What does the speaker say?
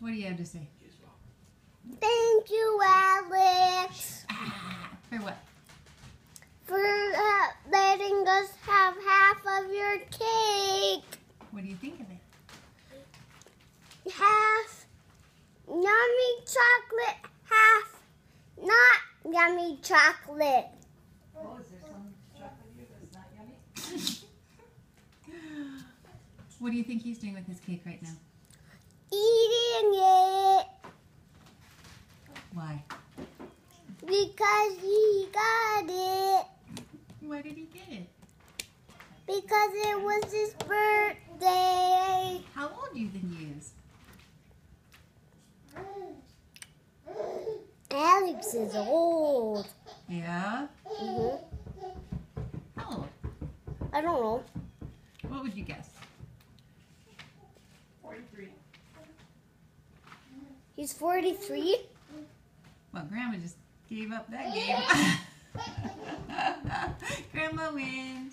What do you have to say? Thank you, Alex. For what? For letting us have half of your cake. What do you think of it? Half yummy chocolate, half not yummy chocolate. Oh, is there some chocolate here that's not yummy? What do you think he's doing with his cake right now? Eating it Why? because he got it. Why did he get it? Because it was his birthday. How old do you think he is? Alex is old. Yeah? How old? I don't know. What would you guess? 43. He's 43. Well, Grandma just gave up that game. Grandma wins.